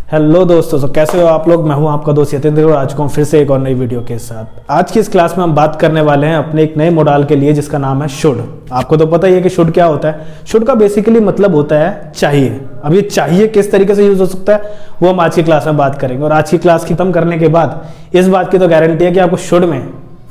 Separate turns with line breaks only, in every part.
Hello दोस्तों, तो कैसे हो आप लोग। मैं हूं आपका दोस्त यतेंद्र और आज फिर से एक और नई वीडियो के साथ। आज की इस क्लास में हम बात करने वाले हैं अपने एक नए मॉडल के लिए जिसका नाम है शुड। आपको तो पता ही है कि शुड क्या होता है। शुड का बेसिकली मतलब होता है चाहिए। अब ये चाहिए किस तरीके से यूज हो सकता है वो हम आज की क्लास में बात करेंगे। और आज की क्लास खत्म करने के बाद इस बात की तो गारंटी है कि आपको शुड में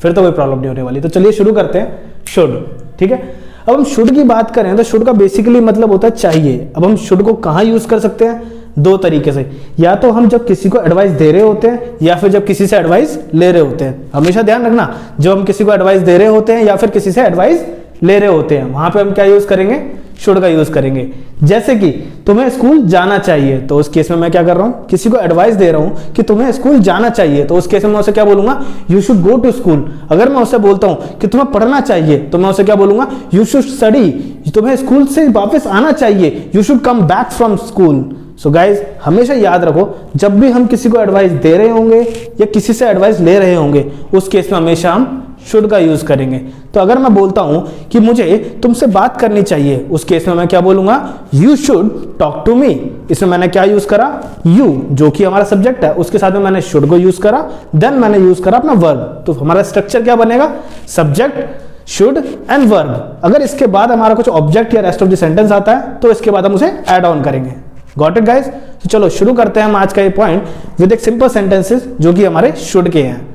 फिर तो कोई प्रॉब्लम नहीं होने वाली। तो चलिए शुरू करते हैं शुड। ठीक है, अब हम शुड की बात करें तो शुड का बेसिकली मतलब होता है चाहिए। अब हम शुड को कहाँ यूज कर सकते हैं? दो तरीके से, या तो हम जब किसी को एडवाइस दे रहे होते हैं या फिर जब किसी से एडवाइस ले रहे होते हैं। हमेशा ध्यान रखना, जब हम किसी को एडवाइस दे रहे होते हैं या फिर किसी से एडवाइस ले रहे होते हैं वहां पे हम क्या यूज करेंगे? शुड का यूज करेंगे। जैसे कि तुम्हें स्कूल जाना चाहिए, तो उस केस में मैं क्या कर रहा हूं? किसी को एडवाइस दे रहा हूं कि तुम्हें स्कूल जाना चाहिए, तो उस केस में मैं उसे क्या बोलूंगा? You should go to school. अगर मैं उससे बोलता हूं कि तुम्हें पढ़ना चाहिए, तो मैं उसे क्या बोलूंगा? You should study. तुम्हें स्कूल से वापस आना चाहिए, you should come back from school. So guys, हमेशा याद रखो, जब भी हम किसी को एडवाइस दे रहे होंगे या किसी से एडवाइस ले रहे होंगे उस केस में हमेशा हम शुड का यूज करेंगे। तो अगर मैं बोलता हूं कि मुझे तुमसे बात करनी चाहिए, उस केस में मैं क्या बोलूंगा? You should talk to me. इसमें मैंने क्या यूज करा? यू, जो कि हमारा सब्जेक्ट है, उसके साथ में मैंने शुड को यूज करा, देन मैंने यूज करा अपना वर्ब। तो हमारा स्ट्रक्चर क्या बनेगा? Subject, should and verb. अगर इसके बाद हमारा कुछ ऑब्जेक्ट या रेस्ट ऑफ द सेंटेंस आता है तो इसके बाद हम उसे एड ऑन करेंगे। Got it guys? तो चलो शुरू करते हैं हम आज का ये पॉइंट विद एक सिंपल सेंटेंसेस जो कि हमारे शुड के हैं।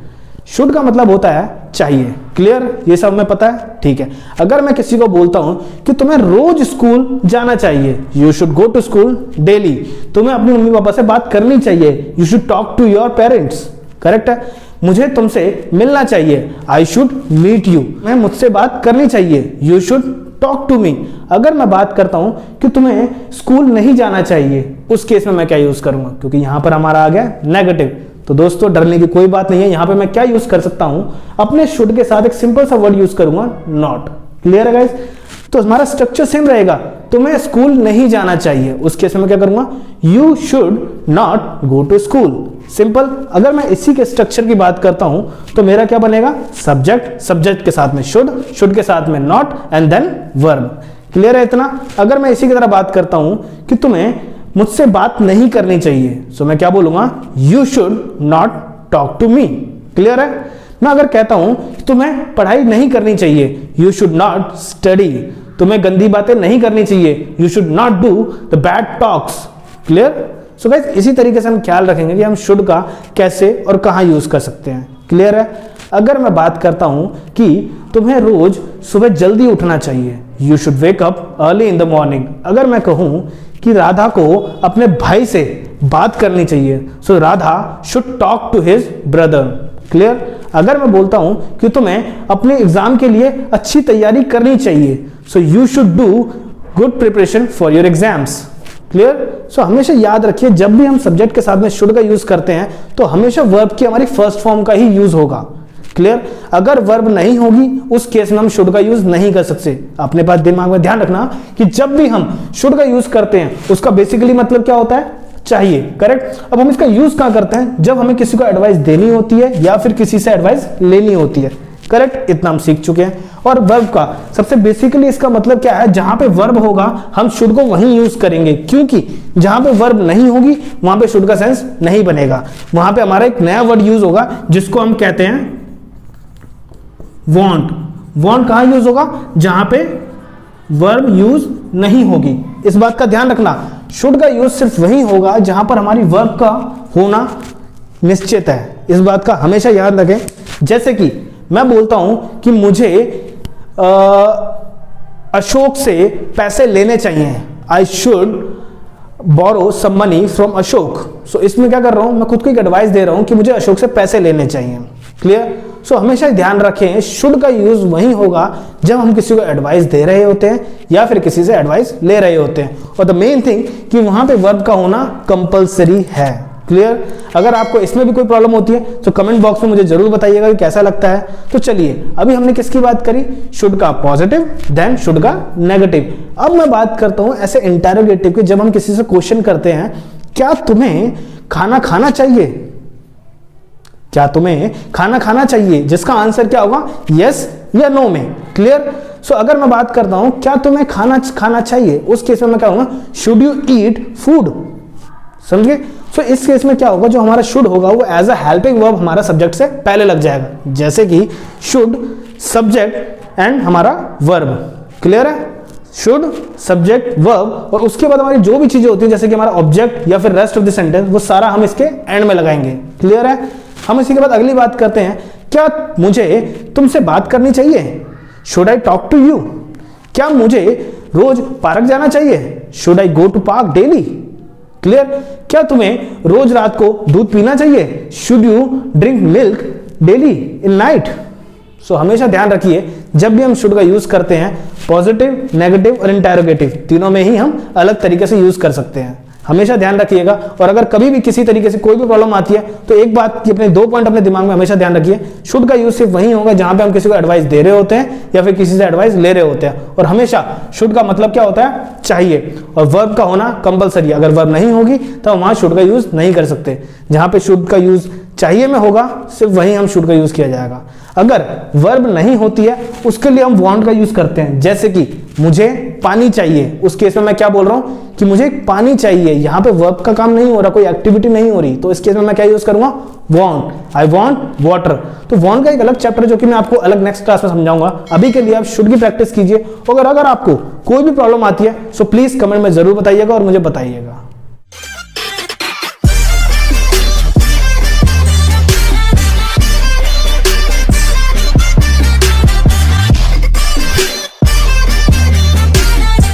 शुड का मतलब होता है चाहिए। क्लियर? ये सब हमें पता है। ठीक है, अगर मैं किसी को बोलता हूं कि तुम्हें रोज स्कूल जाना चाहिए, you should go to school daily. तुम्हें अपने मम्मी पापा से बात करनी चाहिए, you should talk to your parents. Correct है? मुझे तुमसे मिलना चाहिए, आई शुड मीट यू। मैं मुझसे बात करनी चाहिए, you should talk to me. अगर मैं बात करता हूं कि तुम्हें स्कूल नहीं जाना चाहिए, उस केस में मैं क्या यूज करूंगा? क्योंकि यहां पर हमारा आ गया नेगेटिव। तो दोस्तों डरने की कोई बात नहीं है, यहां पे मैं क्या यूज कर सकता हूं? अपने शुड के साथ एक सिंपल सा वर्ड यूज करूंगा, नॉट। क्लियर है गाइस? तो हमारा स्ट्रक्चर सेम रहेगा। तुम्हें स्कूल नहीं जाना चाहिए, उस केस में मैं क्या करूंगा? You should not go to school. Simple. अगर मैं इसी के स्ट्रक्चर की बात करता हूं तो मेरा क्या बनेगा? सब्जेक्ट, सब्जेक्ट के साथ में शुड, शुड के साथ में not and then verb. Clear है इतना? अगर मैं इसी की तरह बात करता हूं कि तुम्हें मुझसे बात नहीं करनी चाहिए, सो मैं क्या बोलूंगा? You should not talk to me. Clear है? मैं अगर कहता हूं कि तुम्हें पढ़ाई नहीं करनी चाहिए, यू शुड नॉट स्टडी। तुम्हें गंदी बातें नहीं करनी चाहिए, you should not do the bad talks. Clear? So guys, इसी तरीके से हम ख्याल रखेंगे कि हम शुड का कैसे और कहां यूज कर सकते हैं। क्लियर है? अगर मैं बात करता हूं कि तुम्हें रोज सुबह जल्दी उठना चाहिए, you should wake up early in the morning. अगर मैं कहूं कि राधा को अपने भाई से बात करनी चाहिए, so Radha should talk to his brother. Clear? अगर मैं बोलता हूं कि तुम्हें अपने एग्जाम के लिए अच्छी तैयारी करनी चाहिए, so you should do good preparation for your exams. Clear? So हमेशा याद रखिए, जब भी हम सब्जेक्ट के साथ में शुड का यूज करते हैं तो हमेशा वर्ब की हमारी फर्स्ट फॉर्म का ही यूज होगा। क्लियर? अगर वर्ब नहीं होगी उस केस में हम शुड का यूज नहीं कर सकते। अपने पास दिमाग में ध्यान रखना कि जब भी हम शुड का यूज करते हैं उसका बेसिकली मतलब क्या होता है? चाहिए। करेक्ट? अब हम इसका यूज कहां करते हैं? जब हमें किसी को एडवाइस देनी होती है या फिर किसी से एडवाइस लेनी होती है। करेक्ट? इतना हम सीख चुके हैं। और वर्ब का सबसे बेसिकली इसका मतलब क्या है? जहां पे वर्ब होगा हम शुड को वहीं यूज करेंगे, क्योंकि जहां पे वर्ब नहीं होगी वहां पे शुड का सेंस नहीं बनेगा। वहां पे हमारा एक नया वर्ड यूज होगा जिसको हम कहते हैं want। want कहां यूज होगा? जहां पे वर्ब यूज नहीं होगी। इस बात का ध्यान रखना, शुड का यूज सिर्फ वहीं होगा जहां पर हमारी वर्ब का होना निश्चित है। इस बात का हमेशा याद रखें। जैसे कि मैं बोलता हूं कि मुझे अशोक से पैसे लेने चाहिए, I should borrow some money from Ashok. So इसमें क्या कर रहा हूं? मैं खुद को एक एडवाइस दे रहा हूं कि मुझे अशोक से पैसे लेने चाहिए। क्लियर? सो हमेशा ध्यान रखें, शुड का यूज वहीं होगा जब हम किसी को एडवाइस दे रहे होते हैं या फिर किसी से एडवाइस ले रहे होते हैं। और द मेन थिंग कि वहां पे वर्ब का होना कंपलसरी है। क्लियर? अगर आपको इसमें भी कोई प्रॉब्लम होती है तो कमेंट बॉक्स में मुझे जरूर बताइएगा कि कैसा लगता है। तो चलिए, अभी हमने किसकी बात करी? शुड का पॉजिटिव, देन शुड का नेगेटिव। अब मैं बात करता हूं ऐसे इंटरोगेटिव की, जब हम किसी से क्वेश्चन करते हैं, क्या तुम्हें खाना खाना चाहिए? क्या तुम्हें खाना खाना चाहिए? जिसका आंसर क्या होगा? यस या नो में। क्लियर? सो अगर मैं बात करता हूं क्या तुम्हें खाना खाना चाहिए, उस केस में मैं क्या कहूंगा? Should you eat food. समझे? सो इस केस में क्या होगा, जो हमारा शुड होगा वो एज अ हेल्पिंग वर्ब हमारा सब्जेक्ट से पहले लग जाएगा, जैसे कि शुड सब्जेक्ट एंड हमारा वर्ब। क्लियर है? शुड सब्जेक्ट वर्ब, और उसके बाद हमारी जो भी चीजें होती है जैसे कि हमारा ऑब्जेक्ट या फिर रेस्ट ऑफ द सेंटेंस, वो सारा हम इसके एंड में लगाएंगे। क्लियर है? हम इसी के बाद अगली बात करते हैं, क्या मुझे तुमसे बात करनी चाहिए? Should I talk to you? क्या मुझे रोज पार्क जाना चाहिए? Should I go to park daily? Clear? क्या तुम्हें रोज रात को दूध पीना चाहिए? Should you drink milk daily in night? So हमेशा ध्यान रखिए, जब भी हम शुड का यूज करते हैं, पॉजिटिव, नेगेटिव और इंटेरोगेटिव तीनों में ही हम अलग तरीके से यूज कर सकते हैं। हमेशा ध्यान रखिएगा। और अगर कभी भी किसी तरीके से कोई भी प्रॉब्लम आती है तो एक बात की अपने 2 पॉइंट अपने दिमाग में हमेशा ध्यान रखिए, शुड का यूज सिर्फ वहीं होगा जहां पे हम किसी को एडवाइस दे रहे होते हैं या फिर किसी से एडवाइस ले रहे होते हैं। और हमेशा शुड का मतलब क्या होता है? चाहिए। और वर्ब का होना कंपलसरी है। अगर वर्ब नहीं होगी तो वहां शुड का यूज नहीं कर सकते। जहां पे शुड का यूज चाहिए में होगा, सिर्फ वहीं हम शुड का यूज किया जाएगा। अगर वर्ब नहीं होती है उसके लिए हम वांट का यूज करते हैं, जैसे कि मुझे पानी चाहिए। उस केस में मैं क्या बोल रहा हूं कि मुझे पानी चाहिए। यहां पे वर्ब का काम नहीं हो रहा, कोई एक्टिविटी नहीं हो रही, तो इस केस में मैं क्या यूज करूंगा? वांट। I want water. तो वांट का एक अलग चैप्टर है जो कि मैं आपको अलग नेक्स्ट क्लास में समझाऊंगा। अभी के लिए आप शुड की प्रैक्टिस कीजिए। अगर आपको कोई भी प्रॉब्लम आती है सो प्लीज कमेंट में जरूर बताइएगा और मुझे बताइएगा।